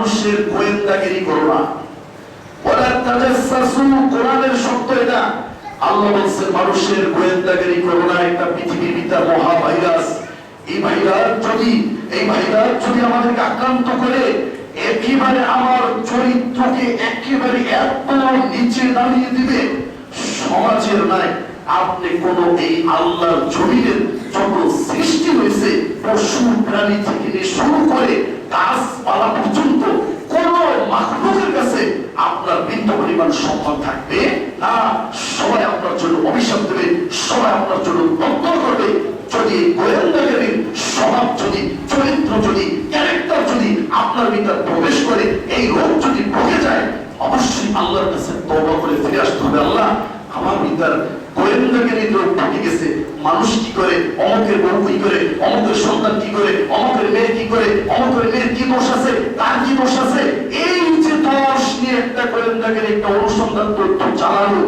মানুষের গোয়েন্দাগিরি করো না। ওয়ালা তাজাসসু, কোরআনের শব্দ এটা। আল্লাহ বলেন মানুষের গোয়েন্দাগিরি করো না। একটা পৃথিবীর ভিতর মহা ভাইরাস, এই ভাইরাস যদি আমাদেরকে আক্রান্ত করে একেবারে আমার চরিত্রকে একেবারে এত নিচে নামিয়ে দিবে, সমাজের নাই আপনি কোন এই আল্লাহর জমিনের যত সৃষ্টি হয়েছে পশু প্রাণী থেকে নিয়ে শুরু করে গাছপালা পর্যন্ত কোন মাখলুকের কাছে আপনার বিন্দু পরিমাণ সম্মান থাকবে না। সবাই আপনার জন্য অভিশাপ দেবে, সবাই আপনার জন্য তত্ত্ব করবে। যদি গোয়েন্দাগিরির স্বভাব, যদি চরিত্র, যদি ক্যারেক্টার যদি আপনার ভিতর প্রবেশ করে, এই রোগ যদি ঢুকে যায়, অবশ্যই আল্লাহর কাছে তওবা করে ফিরে আসতে হবে। আল্লাহ, আমার ভিতর গোয়েন্দাগিরি রোগ ঢুকে গেছে। মানুষ কি করে, অমুকের বউ কি করে, অমুকের সন্তান কি করে, অমুকের মেয়ে কি করে, অমুকের মেয়ের কি দোষ আছে, তার কি দোষ আছে, এই যে দোষ নিয়ে একটা গোয়েন্দাগিরি, একটা অনুসন্ধান তথ্য চালানো।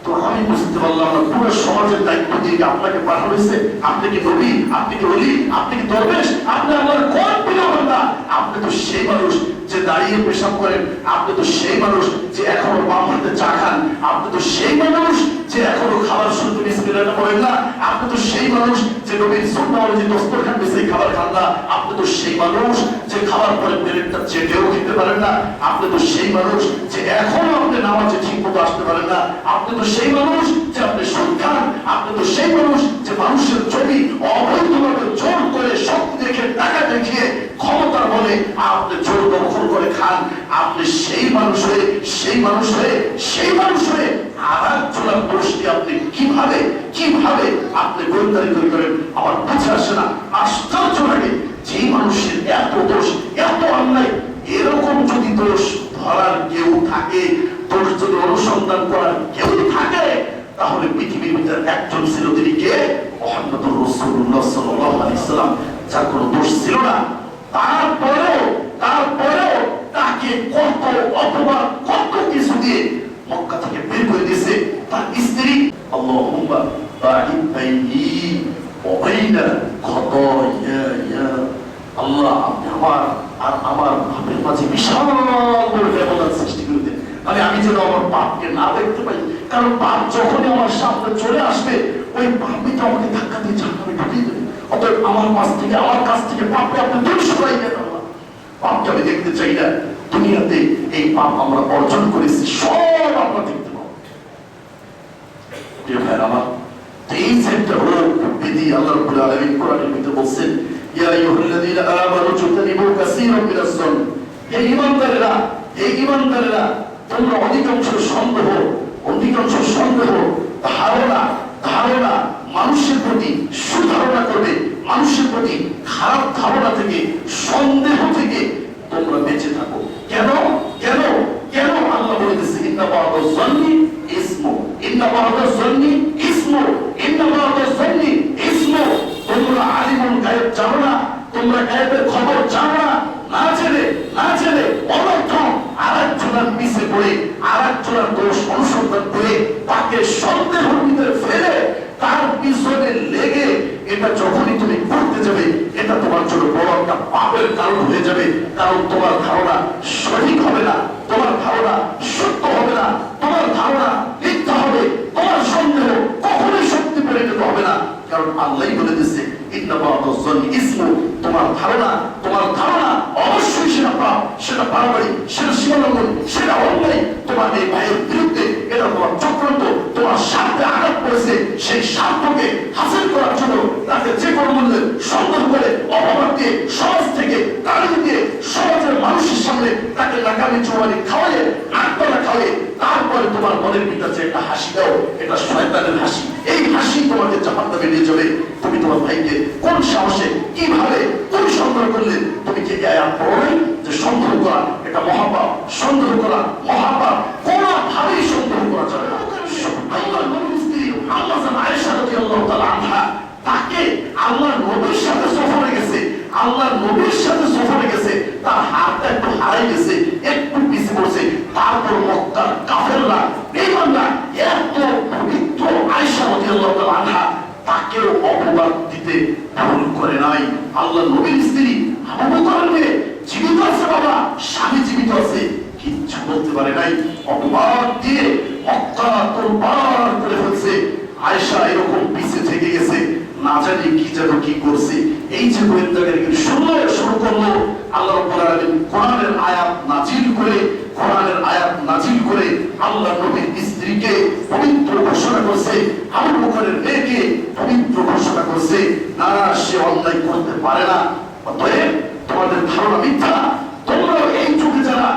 তো আমি বুঝতে পারলাম না, পুরো সমাজের দায়িত্ব দিয়ে আপনাকে পাঠানো হয়েছে। আপনি কি নবী, আপনি কি ওলি, আপনি কি দরবেশ, আপনি আল্লাহর কোন প্রিয় বান্দা? আপনি তো সেই মানুষ যে দাঁড়িয়ে পেশাব করেন, আপনি তো সেই মানুষ যে এখনো বাম হাতে চা খান, আপনি তো সেই মানুষ যে এখনো খাবার শুরুতে বিসমিল্লাহ পড়েন না, আপনি তো সেই মানুষ যে নবীর সুন্নাহ অনুযায়ী দস্তরখান বেঁচে খাবার খান না, আপনি তো সেই মানুষ যে খাবার পরে প্লেটটা চেটেও খেতে পারেন না, আপনি তো সেই মানুষ যে এখনো আপনি নামাজে ঠিক মতো আসতে পারেন না, আপনি তো সেই মানুষ যে আপনি সুদ খান, আপনি তো সেই মানুষ যে মানুষের জমি অবৈধভাবে জোর করে শক্তি দেখে টাকা দেখিয়ে ক্ষমতার বলে আপনি জোর দখল করে খান। আপনি সেই মানুষ হয়ে আরেকজনের দোষ দিয়ে আপনি কিভাবে আপনি গোয়েন্দারি করেন, আমার বুঝে আসে না। আশ্চর্য লাগে, যে মানুষের এত দোষ, এত অন্যায়, এরকম যদি দোষ ধরার কেউ থাকে, দোষ যদি অনুসন্ধান করার কেউ থাকে, তাহলে পৃথিবীর ভিতরে একজন ছিল, তিনি কে? মুহাম্মদুর রাসূলুল্লাহ সাল্লাল্লাহু আলাইহি ওয়াসাল্লাম, যার কোনো দোষ ছিল না। তারপরেও তাকে কত অপমান, কত কিছু দিয়ে মক্কা থেকে বের করে দিয়েছে। তার স্ত্রী, আল্লাহুম্মা বা'id বাইনি ওয়া বাইনা খাতায়ায়া, আল্লাহ আপনি আমার পাপের মাঝে বিশাল বড় ব্যবধান সৃষ্টি করে দেন, মানে আমি যেন আমার পাপকে না দেখতে পাই। কারণ পাপ যখনই আমার সামনে চলে আসবে, ওই পাপই তো আমাকে ধাক্কা দিয়ে জাহান্নামে ঢুকিয়ে দেবে। অতএব আমার কাছ থেকে পাপকে আপনি দূরে সরাই দেন। পাপকে আমি দেখতে চাই না। দুনিয়াতে এই পাপ আমরা অর্জন করেছি, সব আমরা দেখতে পাবো। প্রিয় ভাইরা আমার, এই সেন্টার হলো বিধি। আল্লাহ রাব্বুল আলামিন কোরআনের ভিতরে বলছেন, ইয়া আইয়ুহাল্লাযীনা আমানু তাজতানিবু কাসীরাম মিনাজ যন্ন, হে ঈমানদারেরা, তোমরা অধিকাংশ সন্দেহ, ধারণা মানুষের প্রতি সুধারণা করবে, মানুষের প্রতি খারাপ ধারণা থেকে, সন্দেহ থেকে তোমরা বেঁচে থাকো। কেন আল্লাহ বলেছে, ইন্না বা'দাজ যন্নি ইসমু, তোমরা আলিমুল গায়ব জানো না, তোমরা গায়বের খবর জানো না। না জেনে অনর্থ আরেকজনের পিছে পড়ে, আরেকজনের দোষ অনুসন্ধান করে, তাকে সন্দেহের ভিতরে ফেলে, তার পিছনে লেগে, এটা যখনই তুমি করতে যাবে, এটা তোমার জন্য বড় একটা পাপের কারণ হয়ে যাবে। কারণ তোমার ধারণা সঠিক হবে না, তোমার ধারণা সত্য হবে না, তোমার ধারণা মিথ্যা হবে, তোমার সন্দেহ কখনোই সত্যি পরিণত হবে না। কারণ আল্লাহই বলে দিয়েছে, ইন্না বা'দাজ যন্নি ইসমু, তোমার ধারণা অবশ্যই সেটা পাপ, সেটা বাড়াবাড়ি, সেটা সীমালঙ্ঘন, সেটা অন্যায়। তোমার এই ভাইয়ের বিরুদ্ধে এটা তোমার চক্রান্ত, তোমার স্বার্থে আঘাত করেছে, সেই স্বার্থকে হাসিল করার জন্য তাকে যে কোনো মূল্যে সন্দেহ করে, অপবাদ দিয়ে, সমাজ থেকে তাড়িয়ে দিয়ে, সমাজের মানুষের সামনে তাকে লাগামি চুয়ানি খাওয়াইয়ে, নাকতলা খাওয়াইয়ে, তারপরে তোমার মনের ভিতরে একটা হাসি দাও, এটা শয়তানের হাসি। এই হাসি তোমাকে জাহান্নামে নিয়ে যাবে। তুমি তোমার ভাইকে কোন সাহসে, কিভাবে তুমি সন্দেহ করলে? তুমি কি আয়াত পড়ো নাই যে সন্দেহ করা এটা মহাপাপ, সন্দেহ করা মহাপাপ, কোনোভাবেই সন্দেহ করা যাবে না। আল্লাহর নবীর স্ত্রী আম্মাজান আয়েশা রাদিয়াল্লাহু তাআলা আনহা, তাকে আল্লাহর নবীর সাথে সফরে গেছে, তার হাতটা একটু হারাই গেছে, একটু পিছিয়ে পড়ছে। তারপর মক্কার কাফেররা, বেঈমানরা এত পবিত্র আয়েশা রাদিয়াল্লাহু তাআলা আনহা, তাকেও অপবাদ দিতে ভুল করে নাই। আল্লাহ নবীর স্ত্রী আবু বকরকে জীবিত আছে বাবা, স্বামী জীবিত আছে, কিচ্ছু বলতে পারে নাই। অপবাদ দিয়ে মক্কা তোলপাড় করে ফেলছে। আয়েশা এরকম পিছে থেকে গেছে, না জানি কি যেন কি করছে। এই যে গোয়েন্দাগিরি শুরু করলো, আল্লাহ রাব্বুল আলামিন কোরআনের আয়াত নাজিল করে, কোরআনের আয়াত নাজিল করে আল্লাহ নবীর স্ত্রীকে পবিত্র ঘোষণা করছে, আবু বকরের মেয়েকে পবিত্র ঘোষণা করছে। না, সে অন্যায় করতে পারে না। অতএব তোমাদের ধারণা মিথ্যা। তোমরা এই যুগে যারা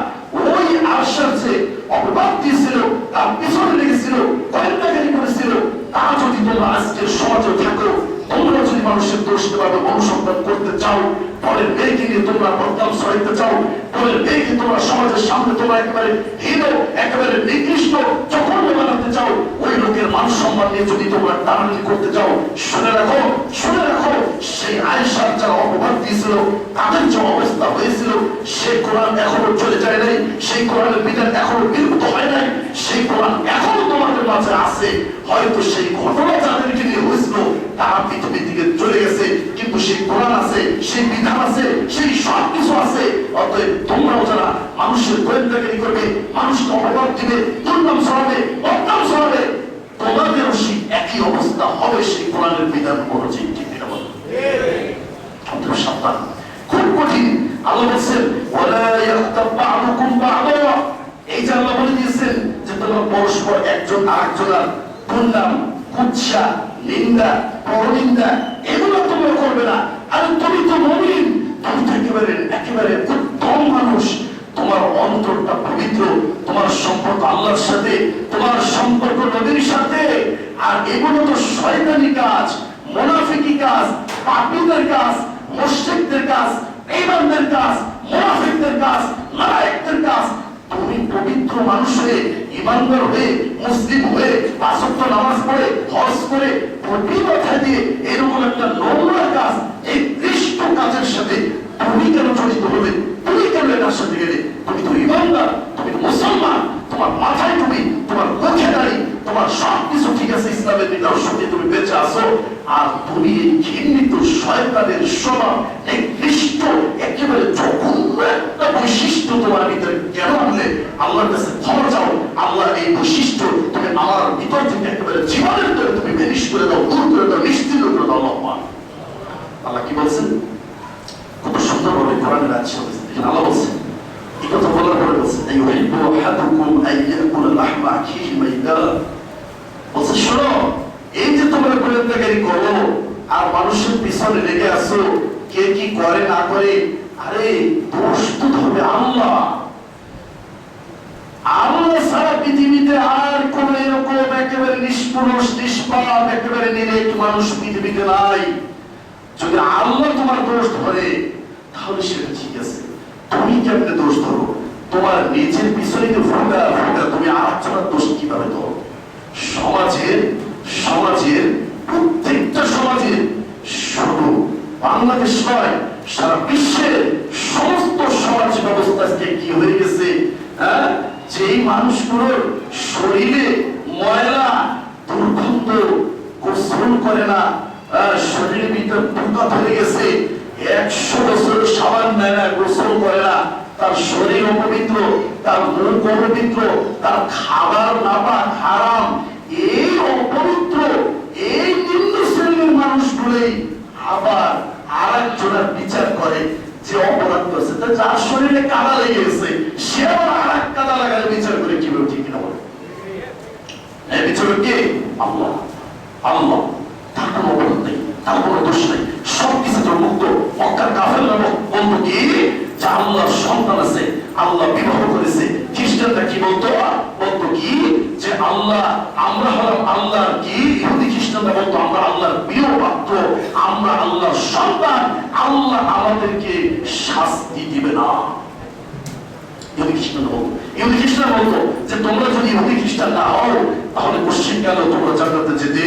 ওই আশার যে অপবাদ দিয়েছিল, তার পিছনে লেগেছিল, গোয়েন্দাগিরি করেছিল, তা যদি তোমরা আজকের সমাজে থাকো, তোমরা যদি মানুষের দোষ দেওয়াকে অনুসন্ধান করতে চাও, পরের মেয়েকে নিয়ে তোমরা বদনাম ছড়াইতে চাও, পরের মেয়েকে তোমরা সমাজের সামনে তোমরা একেবারে হীন, একেবারে নিকৃষ্ট, জঘন্য বানাতে চাও, ওই লোকের মান সম্মান নিয়ে যদি তোমরা টানাটানি করতে চাও, শুনে রাখো, শুনে রাখো, সেই আয়েশার যারা অপবাদ দিয়েছিল, তাদের যে অবস্থা হয়েছিল, সেই কোরআন এখনো চলে যায় নাই, সেই কোরআনের বিধান এখনো বিলুপ্ত হয় নাই, সেই কোরআন এখনো তোমাদের মাঝে আছে। হয়তো সেই ঘটনা যাদেরকে নিয়ে হয়েছিল তারা পৃথিবী থেকে চলে গেছে, কিন্তু সেই কোরআন আছে, সেই বিধান আছে, সেই সব কিছু আছে। অতএব তোমরাও যারা মানুষের গোয়েন্দাগিরি করবে, মানুষকে অপবাদ দিবে, দুর্নাম ছড়াবে, বদনাম ছড়াবে, তোমাদেরও সেই একই অবস্থা হবে সেই কোরআনের বিধান অনুযায়ী। ঠিক এটা বলো, অতএব সাবধান, খুব কঠিন। আল্লাহ বলছেন ওয়ালা ইয়াগতাব বা'দুকুম বা'দা, এই যে আল্লাহ বলে দিয়েছেন যে তোমরা পরস্পর একজন আরেকজনের দুর্নাম, কুৎসা, নিন্দা, পরনিন্দা এগুলো তোমরা করবে না। আর তুমি তো মুমিন, তুমি তো একেবারে উত্তম মানুষ, তোমার অন্তরটা পবিত্র, তোমার সম্পর্ক আল্লাহর সাথে, তোমার সম্পর্ক নবীর সাথে। আর এগুলো তো শয়তানি কাজ, মুনাফিকি কাজ, পাপীদের কাজ, মুশরিকদের কাজ, বেঈমানদের কাজ, মুনাফিকদের কাজ, নালায়েকদের কাজ। তুমি পবিত্র মানুষ হয়ে, ইমানদার হয়ে, মুসলিম হয়ে, পাঁচ ওয়াক্ত নামাজ পড়ে, হজ করে, পবিত্রতা দিয়ে এরকম একটা নোংরা কাজ, এই কৃষ্ণ কাজের সাথে তুমি কেন জড়িত হবে? তুমি কেন এটার সাথে গেলে? তুমি তো ইমানদার, তুমি তো মুসলমান, তোমার মাথায় তুমি, তোমার মুখে দাঁড়ি, তোমার সব কিছু ঠিক আছে, ইসলামের নিদর্শনে তুমি বেঁচে আসো। আর তুমি এই ঘৃণিত শয়তানের স্বভাব, এই কৃষ্ণ একেবারে জঘন্য একটা বৈশিষ্ট্য তোমার ভিতরে কেন আনলে? আল্লাহর কাছে ক্ষমা চাও, আল্লাহ এই বৈশিষ্ট্য তুমি আমার ভিতর থেকে একেবারে জীবনের ধরে তুমি ভেনিশ করে দাও, দূর করে দাও, নিশ্চিন্ত করে দাও। আল্লাহ কি বলছেন? কত সুন্দরভাবে কোরআনের আয়াত বলছেন। আল্লাহ বলছেন, এই কথা বলার পরে বলছেন আইয়ুহিব্বু আহাদুকুম আন ইয়াকুলা লাহমা আখিহি মাইতা, বলছে শোনো, এই যে তোমরা গোয়েন্দাগিরি করো আর মানুষের পিছনে লেগে আসো, কে কি করে না করে, আরে দোষ তো ধরবে আল্লাহ। আল্লাহ সারা পৃথিবীতে আর কোন এরকম একেবারে নিষ্পুরুষ, নিষ্পাপ, একেবারে নিরেট মানুষ পৃথিবীতে নাই। যদি আল্লাহ তোমার দোষ ধরে তাহলে সেটা ঠিক আছে, তুমি কেমনে দোষ ধরো? তোমার নিজের পিছনে ফুটা ফুটা তুমি আরেকজনের দোষ কিভাবে ধরো? সমাজের প্রত্যেকটা সমাজের, শুধু বাংলাদেশ নয়, সারা বিশ্বের সমস্ত সমাজ ব্যবস্থা কি হয়ে গেছে, হ্যাঁ, যেই মানুষগুলোর শরীরে ময়লা, দুর্গন্ধ, গোসল করে না, শরীরের ভিতর পোকা ধরে গেছে, 100 বছর সাবান নেয় না, গোসল করে না, তার শরীর অপবিত্র, তার মুখ অপবিত্র, তার খাবার নাপাক হারাম, এই অপবিত্র, এই নিম্ন শ্রেণীর মানুষগুলোই আবার আরেকজনের বিচার করে যে অপরাধ করছে, যার শরীরে কাদা লেগে গেছে, সে আবার আরেক কাদা লাগালে বিচার করে। কিভাবে? ঠিক না বলে এই বিচারক কে? আল্লাহ। আল্লাহ, তার কোনো অপরাধ নেই, তার কোনো দোষ নেই, সবকিছু তো মুক্ত। মক্কার কাফেররা বলতো কি যে আল্লাহর সন্তান আছে, আল্লাহ বিবাহ করেছে। খ্রিস্টানরা কি বলতো? বলতো কি যে আল্লাহ, আমরা হলাম আল্লাহর কি, ইহুদি খ্রিস্টানরা বলতো আমরা আল্লাহর প্রিয় পাত্র, আমরা আল্লাহর সন্তান, আল্লাহ আমাদেরকে শাস্তি দিবে না। ইহুদি খ্রিস্টান বলতো যে তোমরা যদি ইহুদি খ্রিস্টান না হও তাহলে পশ্চিমকালে তোমরা জান্নাতে যেতে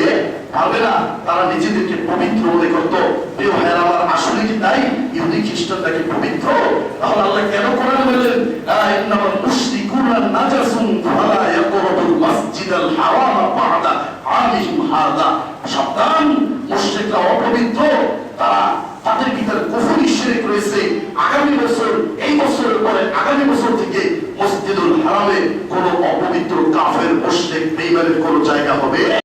পারবে না। তারা নিজেদেরকে পবিত্র মনে করত। প্রিয় ভাইয়েরা আমার, আসলে কি তাই? ইহুদি খ্রিস্টানটাকে পবিত্র? তাহলে আল্লাহ কেন কোরআনে বললেন ইন্নামাল মুশরিকুনা নাজাসুন ফালা ইয়াকরাবুল মাসজিদাল হারাম বা'দা আমিহিম হাযা। সাবধান, মুশরিকরা অপবিত্র, তারা তাদের ভিতরে কুফরি শিরক রয়েছে। আগামী বছর আগামী বছর থেকে মসজিদুল হারামে কোন অপবিত্র কাফের মুশরিক বেঈমানের কোন জায়গা হবে